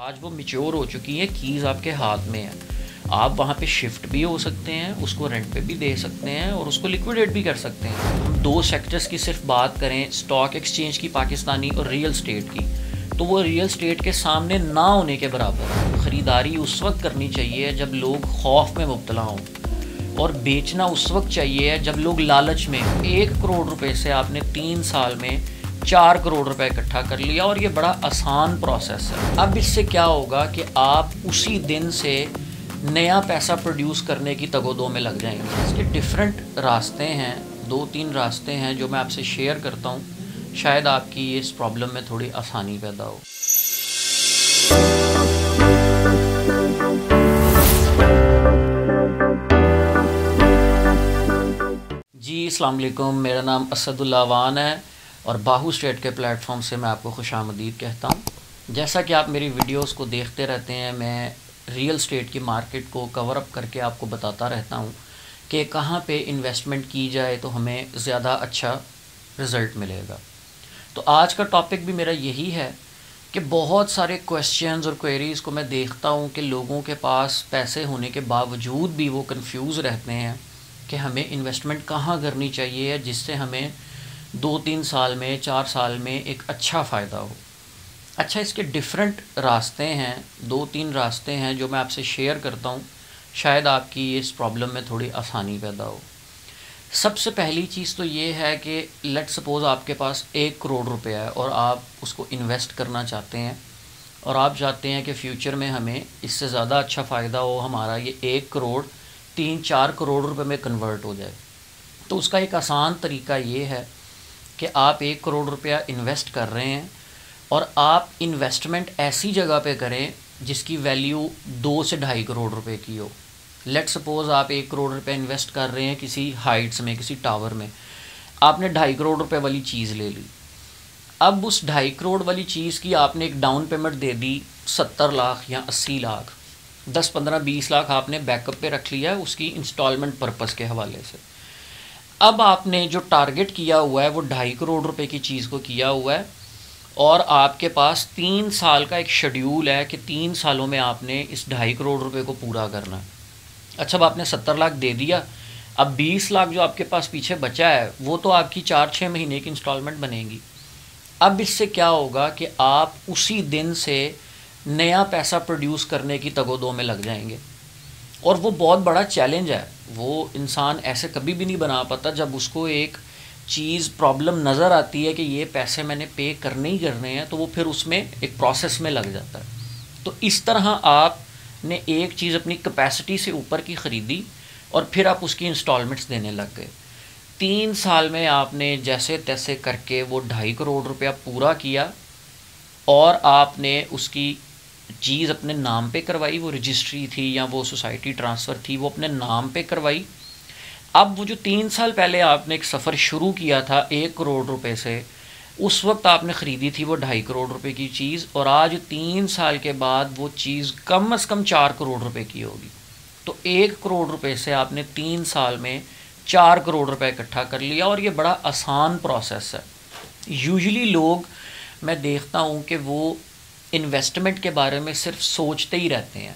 आज वो मैच्योर हो चुकी है, कीज़ आपके हाथ में है। आप वहाँ पे शिफ्ट भी हो सकते हैं, उसको रेंट पे भी दे सकते हैं और उसको लिक्विडेट भी कर सकते हैं। हम दो सेक्टर्स की सिर्फ बात करें, स्टॉक एक्सचेंज की पाकिस्तानी और रियल स्टेट की, तो वो रियल स्टेट के सामने ना होने के बराबर है। ख़रीदारी उस वक्त करनी चाहिए जब लोग खौफ में मुब्तला हों, और बेचना उस वक्त चाहिए जब लोग लालच में। 1 करोड़ रुपए से आपने 3 साल में 4 करोड़ रुपए इकट्ठा कर लिया, और ये बड़ा आसान प्रोसेस है। अब इससे क्या होगा कि आप उसी दिन से नया पैसा प्रोड्यूस करने की तगोदो में लग जाएंगे। इसके डिफरेंट रास्ते हैं, 2-3 रास्ते हैं जो मैं आपसे शेयर करता हूँ। शायद आपकी इस प्रॉब्लम में थोड़ी आसानी पैदा हो। जी अस्सलाम वालेकुम, मेरा नाम असदुल्ला अवान है और बाहू स्टेट के प्लेटफॉर्म से मैं आपको खुशामदीद कहता हूँ। जैसा कि आप मेरी वीडियोस को देखते रहते हैं, मैं रियल स्टेट की मार्केट को कवर अप करके आपको बताता रहता हूँ कि कहाँ पे इन्वेस्टमेंट की जाए तो हमें ज़्यादा अच्छा रिज़ल्ट मिलेगा। तो आज का टॉपिक भी मेरा यही है कि बहुत सारे क्वेश्चंस और क्वेरीज़ को मैं देखता हूँ कि लोगों के पास पैसे होने के बावजूद भी वो कंफ्यूज रहते हैं कि हमें इन्वेस्टमेंट कहाँ करनी चाहिए जिससे हमें 2-3 साल में 4 साल में एक अच्छा फ़ायदा हो। अच्छा, इसके डिफरेंट रास्ते हैं, 2-3 रास्ते हैं जो मैं आपसे शेयर करता हूँ। शायद आपकी इस प्रॉब्लम में थोड़ी आसानी पैदा हो। सबसे पहली चीज़ तो ये है कि लेट सपोज़ आपके पास 1 करोड़ रुपया है और आप उसको इन्वेस्ट करना चाहते हैं, और आप चाहते हैं कि फ़्यूचर में हमें इससे ज़्यादा अच्छा फ़ायदा हो, हमारा ये 1 करोड़ 3-4 करोड़ रुपए में कन्वर्ट हो जाए। तो उसका एक आसान तरीका ये है कि आप 1 करोड़ रुपया इन्वेस्ट कर रहे हैं और आप इन्वेस्टमेंट ऐसी जगह पे करें जिसकी वैल्यू 2 से 2.5 करोड़ रुपए की हो। लेट सपोज़ आप 1 करोड़ रुपए इन्वेस्ट कर रहे हैं किसी हाइट्स में, किसी टावर में। आपने 2.5 करोड़ रुपए वाली चीज़ ले ली। अब उस 2.5 करोड़ वाली चीज़ की आपने एक डाउन पेमेंट दे दी 70 लाख या 80 लाख, 10, 15, 20 लाख आपने बैकअप पे रख लिया है उसकी इंस्टॉलमेंट पर्पज़ के हवाले से। अब आपने जो टारगेट किया हुआ है वो 2.5 करोड़ रुपए की चीज़ को किया हुआ है, और आपके पास 3 साल का एक शेड्यूल है कि 3 सालों में आपने इस 2.5 करोड़ रुपए को पूरा करना है। अच्छा, अब आपने 70 लाख दे दिया, अब 20 लाख जो आपके पास पीछे बचा है वो तो आपकी 4-6 महीने की इंस्टॉलमेंट बनेगी। अब इससे क्या होगा कि आप उसी दिन से नया पैसा प्रोड्यूस करने की तगोदो में लग जाएंगे, और वो बहुत बड़ा चैलेंज है। वो इंसान ऐसे कभी भी नहीं बना पाता जब उसको एक चीज़ प्रॉब्लम नज़र आती है कि ये पैसे मैंने पे करने ही करने हैं, तो वो फिर उसमें एक प्रोसेस में लग जाता है। तो इस तरह आपने एक चीज़ अपनी कैपेसिटी से ऊपर की ख़रीदी और फिर आप उसकी इंस्टॉलमेंट्स देने लग गए। 3 साल में आपने जैसे तैसे करके वो 2.5 करोड़ रुपया पूरा किया, और आपने उसकी चीज़ अपने नाम पे करवाई। वो रजिस्ट्री थी या वो सोसाइटी ट्रांसफ़र थी, वो अपने नाम पे करवाई। अब वो जो 3 साल पहले आपने एक सफ़र शुरू किया था 1 करोड़ रुपए से, उस वक्त आपने ख़रीदी थी वो 2.5 करोड़ रुपए की चीज़, और आज 3 साल के बाद वो चीज़ कम से कम 4 करोड़ रुपए की होगी। तो 1 करोड़ रुपए से आपने 3 साल में 4 करोड़ रुपए इकट्ठा कर लिया, और ये बड़ा आसान प्रोसेस है। यूजुअली लोग, मैं देखता हूँ कि वो इन्वेस्टमेंट के बारे में सिर्फ सोचते ही रहते हैं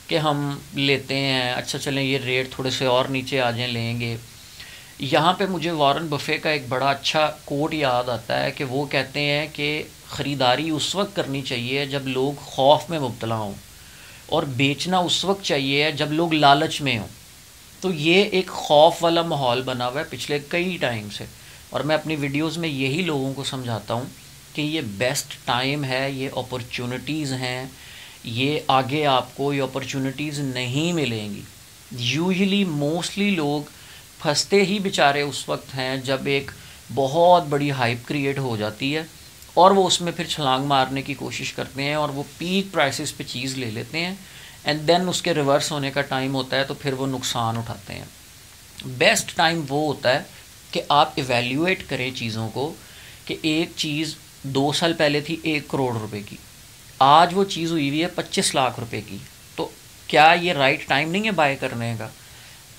कि हम लेते हैं, अच्छा चलें ये रेट थोड़े से और नीचे आ जाएं लेंगे। यहाँ पे मुझे वॉरेन बफे का एक बड़ा अच्छा कोट याद आता है कि वो कहते हैं कि ख़रीदारी उस वक्त करनी चाहिए जब लोग खौफ में मुब्तला हों, और बेचना उस वक्त चाहिए जब लोग लालच में हों। तो ये एक खौफ वाला माहौल बना हुआ है पिछले कई टाइम से, और मैं अपनी वीडियोज़ में यही लोगों को समझाता हूँ कि ये बेस्ट टाइम है, ये अपॉर्चुनिटीज़ हैं, ये आगे आपको ये अपॉर्चुनिटीज़ नहीं मिलेंगी। यूजुअली मोस्टली लोग फंसते ही बेचारे उस वक्त हैं जब एक बहुत बड़ी हाइप क्रिएट हो जाती है, और वो उसमें फिर छलांग मारने की कोशिश करते हैं और वो पीक प्राइसेस पे चीज़ ले लेते हैं, एंड देन उसके रिवर्स होने का टाइम होता है तो फिर वो नुकसान उठाते हैं। बेस्ट टाइम वो होता है कि आप इवैल्यूएट करें चीज़ों को कि एक चीज़ 2 साल पहले थी 1 करोड़ रुपए की, आज वो चीज़ हुई हुई है 25 लाख रुपए की। तो क्या ये राइट टाइम नहीं है बाय करने का?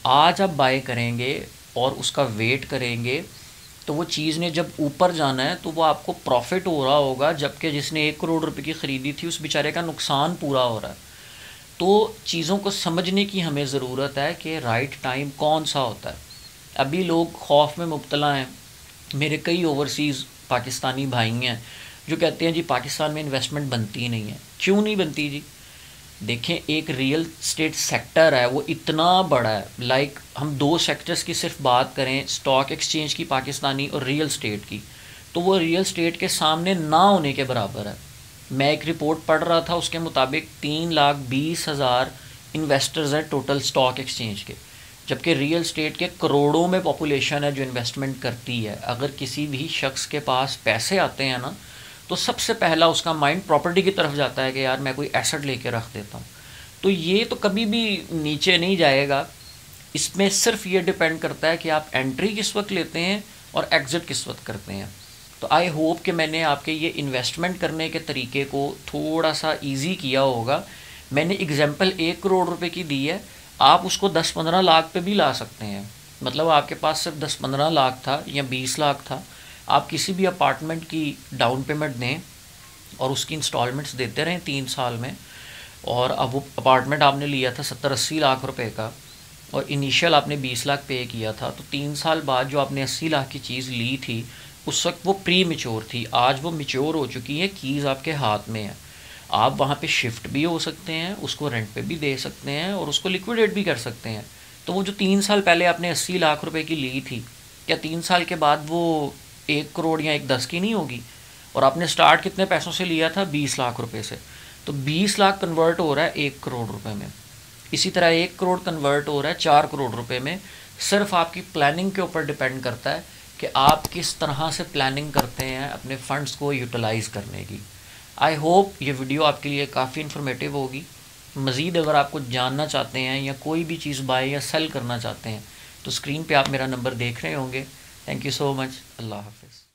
आज आप बाय करेंगे और उसका वेट करेंगे तो वो चीज़ ने जब ऊपर जाना है तो वो आपको प्रॉफिट हो रहा होगा, जबकि जिसने 1 करोड़ रुपए की ख़रीदी थी उस बेचारे का नुकसान पूरा हो रहा है। तो चीज़ों को समझने की हमें ज़रूरत है कि राइट टाइम कौन सा होता है। अभी लोग खौफ में मुब्तला हैं। मेरे कई ओवरसीज़ पाकिस्तानी भाई हैं जो कहते हैं जी पाकिस्तान में इन्वेस्टमेंट बनती ही नहीं है। क्यों नहीं बनती जी? देखें, एक रियल स्टेट सेक्टर है वो इतना बड़ा है। लाइक हम दो सेक्टर्स की सिर्फ बात करें, स्टॉक एक्सचेंज की पाकिस्तानी और रियल स्टेट की, तो वो रियल स्टेट के सामने ना होने के बराबर है। मैं एक रिपोर्ट पढ़ रहा था, उसके मुताबिक 3,20,000 इन्वेस्टर्स हैं टोटल स्टॉक एक्सचेंज के, जबकि रियल स्टेट के करोड़ों में पॉपुलेशन है जो इन्वेस्टमेंट करती है। अगर किसी भी शख्स के पास पैसे आते हैं ना, तो सबसे पहला उसका माइंड प्रॉपर्टी की तरफ जाता है कि यार मैं कोई एसेट लेके रख देता हूँ। तो ये तो कभी भी नीचे नहीं जाएगा। इसमें सिर्फ ये डिपेंड करता है कि आप एंट्री किस वक्त लेते हैं और एग्ज़िट किस वक्त करते हैं। तो आई होप कि मैंने आपके ये इन्वेस्टमेंट करने के तरीके को थोड़ा सा ईजी किया होगा। मैंने एग्जांपल 1 करोड़ रुपए की दी है, आप उसको 10-15 लाख पे भी ला सकते हैं। मतलब आपके पास सिर्फ 10-15 लाख था या 20 लाख था, आप किसी भी अपार्टमेंट की डाउन पेमेंट दें और उसकी इंस्टॉलमेंट्स देते रहें 3 साल में, और अब वो अपार्टमेंट आपने लिया था 70-80 लाख रुपए का और इनिशियल आपने 20 लाख पे किया था, तो 3 साल बाद जो आपने 80 लाख की चीज़ ली थी उस वक्त वो प्री मेच्योर थी। आज वो मेच्योर हो चुकी है, कीज़ आपके हाथ में है। आप वहाँ पे शिफ्ट भी हो सकते हैं, उसको रेंट पे भी दे सकते हैं और उसको लिक्विडेट भी कर सकते हैं। तो वो जो 3 साल पहले आपने 80 लाख रुपए की ली थी, क्या 3 साल के बाद वो 1 करोड़ या 1-10 की नहीं होगी? और आपने स्टार्ट कितने पैसों से लिया था? 20 लाख रुपए से। तो 20 लाख कन्वर्ट हो रहा है 1 करोड़ रुपए में। इसी तरह 1 करोड़ कन्वर्ट हो रहा है 4 करोड़ रुपए में। सिर्फ आपकी प्लानिंग के ऊपर डिपेंड करता है कि आप किस तरह से प्लानिंग करते हैं अपने फ़ंड्स को यूटिलाइज़ करने की। आई होप ये वीडियो आपके लिए काफ़ी इन्फॉर्मेटिव होगी। मज़ीद अगर आप कुछ जानना चाहते हैं या कोई भी चीज़ बाय या सेल करना चाहते हैं तो स्क्रीन पे आप मेरा नंबर देख रहे होंगे। Thank you so much. अल्लाह हाफ़िज़।